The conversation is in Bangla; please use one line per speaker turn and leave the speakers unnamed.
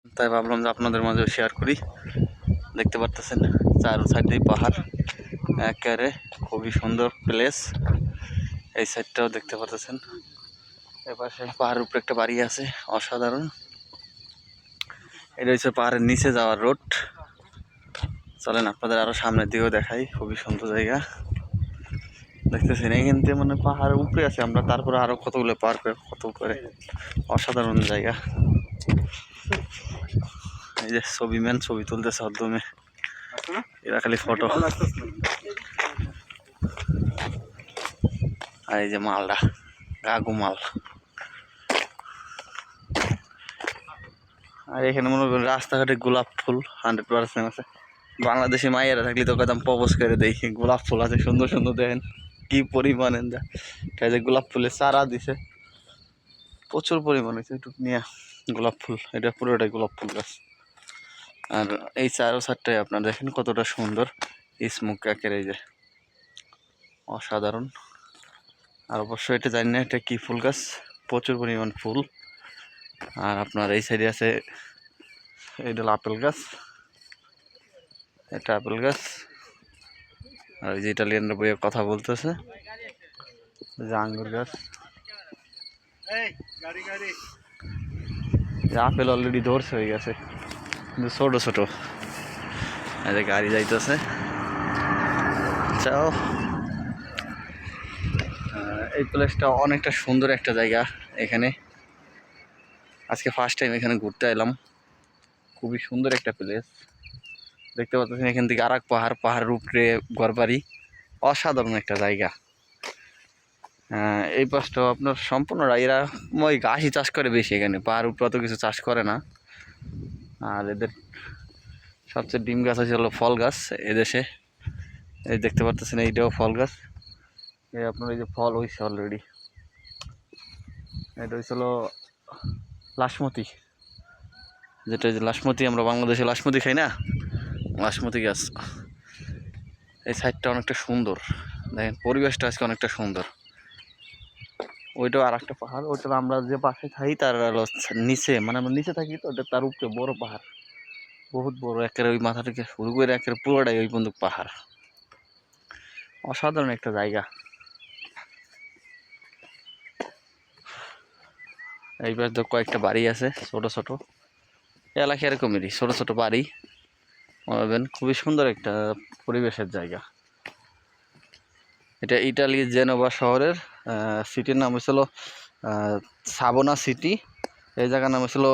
তাই ভাবলাম যে আপনাদের মাঝে শেয়ার করি। দেখতে পারতেছেন চারো সাইডেই পাহাড়, একেবারে খুবই সুন্দর প্লেস। এই সাইডটাও দেখতে পারতেছেন, এপাশে পাহাড়ের উপরে একটা বাড়ি আছে, অসাধারণ। এটা হচ্ছে পাহাড়ের নিচে যাওয়ার রোড। চলেন আপনাদের আরো সামনের দিকেও দেখাই, খুবই সুন্দর জায়গা। দেখতেছেন এখান থেকে মানে পাহাড়ের উপরে আছে আমরা, তারপরে আরো কতগুলো পার করে কত করে, অসাধারণ জায়গা। এই যে ছবি তুলতেছে হদ্দমে, এরা খালি ফটো। আর এই যে মালটা গাগু মাল। আর এখানে মনে করেন রাস্তাঘাটে গোলাপ ফুল 100% আছে। বাংলাদেশি মায়েরা থাকলে তো কদম প্রপোজ করে দেই। গোলাপ ফুল আছে সুন্দর সুন্দর, দেখেন কি পরিমাণে। যে গোলাপ ফুলের চারা দিছে প্রচুর পরিমাণে, একটু নিয়ে গোলাপ ফুল, এটা পুরোটাই গোলাপ ফুল গাছ। আর এই চারো চারটায় আপনার দেখেন কতটা সুন্দর স্মোক একের, এই যে অসাধারণ। আর অবশ্যই এটা জানি না এটা কি ফুল গাছ, প্রচুর পরিমাণ ফুল। আর আপনার এই সাইডে আছে এটা আপেল গাছ, এটা আপেল গাছ। আর ওই যে ইটালিয়ানরা বইয়ে কথা বলতেছে, যে আঙ্গুর গাছ। আপেল অলরেডি ধরছে হয়ে গেছে, কিন্তু ছোট ছোট। এই যে গাড়ি যাইতেছে, চাও। এই প্লেসটা অনেকটা সুন্দর একটা জায়গা। এখানে আজকে ফার্স্ট টাইম এখানে ঘুরতে এলাম, খুবই সুন্দর একটা প্লেস। দেখতে পাচ্ছেন এখান থেকে আর এক পাহাড়ের উপরে ঘরবাড়ি, অসাধারণ একটা জায়গা। এই পাশটাও আপনার সম্পূর্ণরা এরা ওই ঘাসই চাষ করে বেশি, এখানে পাহাড় উপরে অত কিছু চাষ করে না। আর এদের সবচেয়ে ডিম গাছ আছে হলো ফল গাছ এদেশে। এই দেখতে পাচ্ছেন এইটাও ফল গাছ। এই আপনার এই যে ফল হয়েছে অলরেডি, এটা হয়েছিল লাসমতি, যেটা যে লাসমতি আমরা বাংলাদেশে লাসমতি খাই না, লাসমতি গাছ। এই সাইডটা অনেকটা সুন্দর, দেখেন পরিবেশটা আজকে অনেকটা সুন্দর। ওইটাও আর একটা পাহাড়, ওইটা আমরা যে পাশে থাকি তার নিচে, মানে আমরা নিচে থাকি তো, ওটা তার উপরে বড় পাহাড়, বহুত বড় একেবারে। ওই মাথা থেকে শুরু করে একেবারে পুরোটাই ওই বন্দুক পাহাড়, অসাধারণ একটা জায়গা। এইবার তো কয়েকটা বাড়ি আছে ছোট ছোট, এলাকা এরকমেরই ছোট ছোট বাড়ি পাবেন। খুবই সুন্দর একটা পরিবেশের জায়গা। এটা ইটালির জেনোভা শহরের সিটির নাম হয়েছিল সাবোনা সিটি। এই জায়গার নাম হয়েছিল